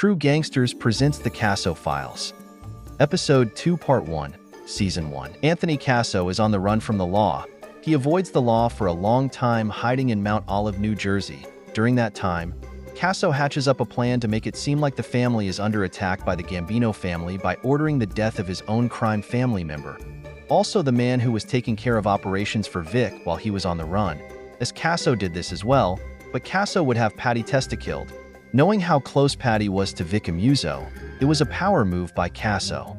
True Gangsters presents the Casso Files. Episode 2 Part 1, Season 1. Anthony Casso is on the run from the law. He avoids the law for a long time, hiding in Mount Olive, New Jersey. During that time, Casso hatches up a plan to make it seem like the family is under attack by the Gambino family by ordering the death of his own crime family member. Also the man who was taking care of operations for Vic while he was on the run, as Casso did this as well, but Casso would have Patty Testa killed. Knowing how close Patty was to Vic Amuso, it was a power move by Casso.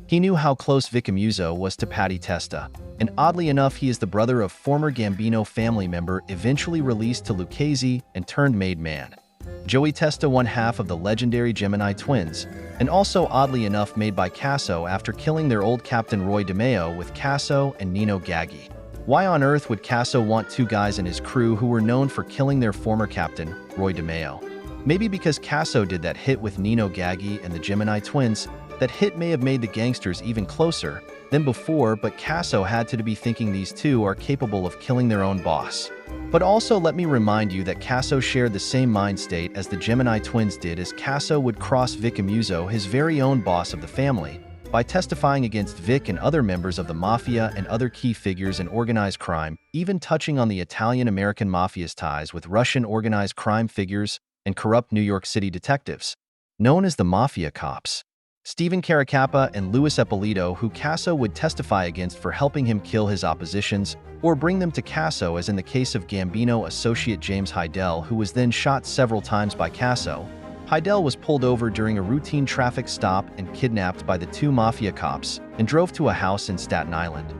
He knew how close Vic Amuso was to Patty Testa, and oddly enough he is the brother of former Gambino family member eventually released to Lucchese and turned made man. Joey Testa, one half of the legendary Gemini twins, and also oddly enough made by Casso after killing their old captain Roy DeMeo with Casso and Nino Gaggi. Why on earth would Casso want two guys in his crew who were known for killing their former captain, Roy DeMeo? Maybe because Casso did that hit with Nino Gaggi and the Gemini twins. That hit may have made the gangsters even closer than before, but Casso had to be thinking these two are capable of killing their own boss. But also let me remind you that Casso shared the same mind state as the Gemini twins did, as Casso would cross Vic Amuso, his very own boss of the family, by testifying against Vic and other members of the mafia and other key figures in organized crime, even touching on the Italian-American mafia's ties with Russian organized crime figures and corrupt New York City detectives, known as the Mafia Cops. Stephen Caracappa and Louis Ippolito, who Casso would testify against for helping him kill his oppositions or bring them to Casso, as in the case of Gambino associate James Hydell, who was then shot several times by Casso. Hydell was pulled over during a routine traffic stop and kidnapped by the two Mafia Cops and drove to a house in Staten Island.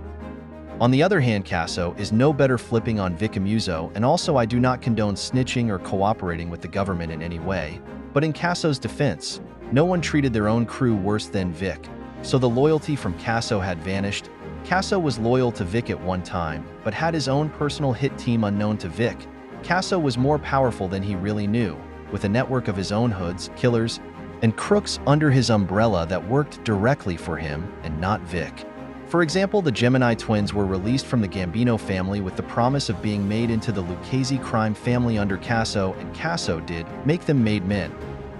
On the other hand, Casso is no better flipping on Vic Amuso, and also I do not condone snitching or cooperating with the government in any way, but in Casso's defense, no one treated their own crew worse than Vic, so the loyalty from Casso had vanished. Casso was loyal to Vic at one time, but had his own personal hit team unknown to Vic. Casso was more powerful than he really knew, with a network of his own hoods, killers, and crooks under his umbrella that worked directly for him and not Vic. For example, the Gemini twins were released from the Gambino family with the promise of being made into the Lucchese crime family under Casso, and Casso did make them made men.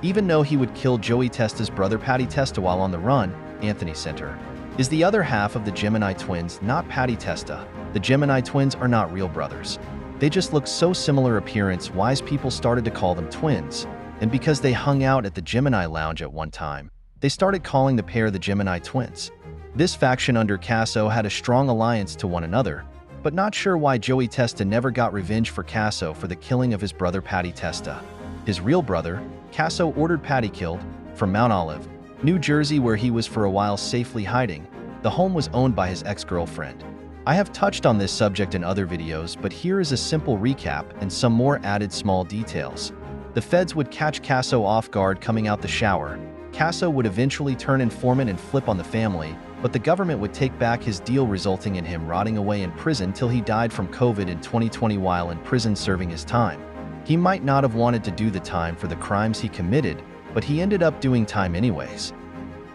Even though he would kill Joey Testa's brother Patty Testa while on the run, Anthony Center is the other half of the Gemini twins, not Patty Testa. The Gemini twins are not real brothers. They just look so similar appearance-wise people started to call them twins, and because they hung out at the Gemini Lounge at one time, they started calling the pair the Gemini twins. This faction under Casso had a strong alliance to one another, but not sure why Joey Testa never got revenge for Casso for the killing of his brother Patty Testa. His real brother, Casso ordered Patty killed, from Mount Olive, New Jersey, where he was for a while safely hiding. The home was owned by his ex-girlfriend. I have touched on this subject in other videos, but here is a simple recap and some more added small details. The feds would catch Casso off guard coming out the shower. Casso would eventually turn informant and flip on the family, but the government would take back his deal, resulting in him rotting away in prison till he died from COVID in 2020 while in prison serving his time. He might not have wanted to do the time for the crimes he committed, but he ended up doing time anyways.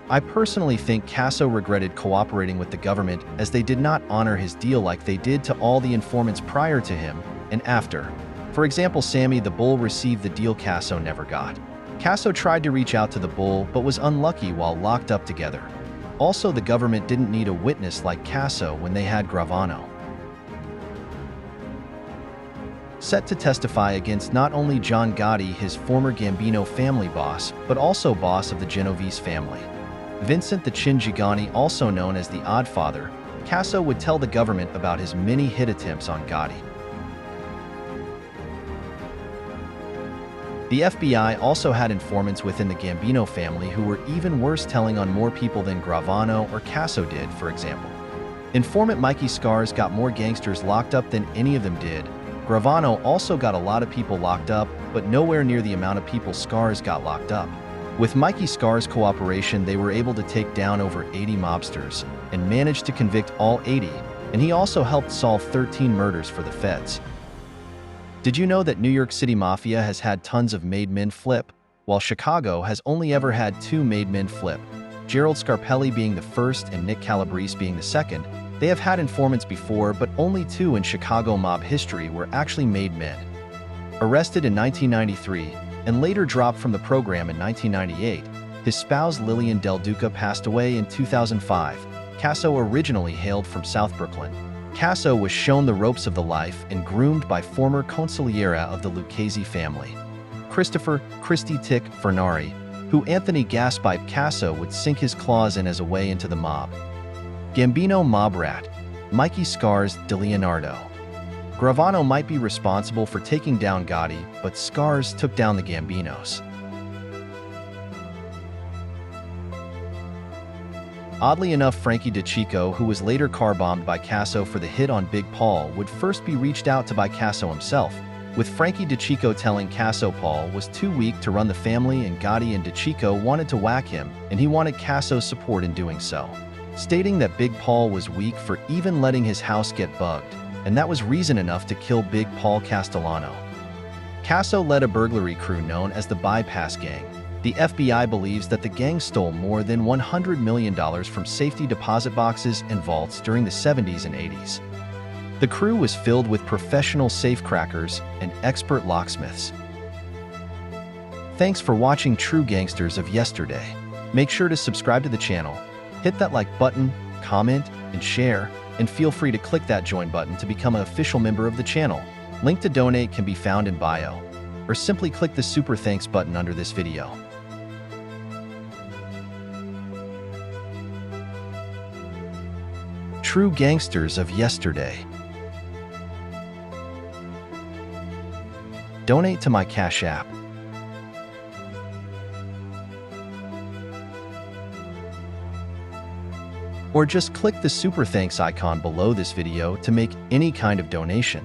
I personally think Casso regretted cooperating with the government, as they did not honor his deal like they did to all the informants prior to him and after. For example, Sammy the Bull received the deal Casso never got. Casso tried to reach out to the Bull but was unlucky while locked up together. Also, the government didn't need a witness like Casso when they had Gravano set to testify against not only John Gotti, his former Gambino family boss, but also boss of the Genovese family. Vincent the Chin Gigani, also known as the Oddfather. Casso would tell the government about his many hit attempts on Gotti. The FBI also had informants within the Gambino family who were even worse, telling on more people than Gravano or Casso did. For example, informant Mikey Scars got more gangsters locked up than any of them did. Gravano also got a lot of people locked up, but nowhere near the amount of people Scars got locked up. With Mikey Scars' cooperation, they were able to take down over 80 mobsters and managed to convict all 80, and he also helped solve 13 murders for the feds. Did you know that New York City Mafia has had tons of made men flip, while Chicago has only ever had 2 made men flip, Gerald Scarpelli being the first and Nick Calabrese being the second? They have had informants before, but only 2 in Chicago mob history were actually made men. Arrested in 1993, and later dropped from the program in 1998. His spouse Lillian Del Duca passed away in 2005. Casso originally hailed from South Brooklyn. Casso was shown the ropes of the life and groomed by former consigliera of the Lucchese family, Christopher "Christy Tick" Fernari, who Anthony Gaspipe Casso would sink his claws in as a way into the mob. Gambino mob rat, Mikey Scars de Leonardo. Gravano might be responsible for taking down Gotti, but Scars took down the Gambinos. Oddly enough, Frankie DeCicco, who was later car-bombed by Casso for the hit on Big Paul, would first be reached out to by Casso himself, with Frankie DeCicco telling Casso Paul was too weak to run the family and Gotti and DeCicco wanted to whack him, and he wanted Casso's support in doing so, stating that Big Paul was weak for even letting his house get bugged, and that was reason enough to kill Big Paul Castellano. Casso led a burglary crew known as the Bypass Gang. The FBI believes that the gang stole more than $100 million from safety deposit boxes and vaults during the 70s and 80s. The crew was filled with professional safecrackers and expert locksmiths. Thanks for watching True Gangsters of Yesterday. Make sure to subscribe to the channel, hit that like button, comment, and share, and feel free to click that join button to become an official member of the channel. Link to donate can be found in bio, or simply click the super thanks button under this video. True Gangsters of Yesterday. Donate to my Cash App. Or just click the super thanks icon below this video to make any kind of donation.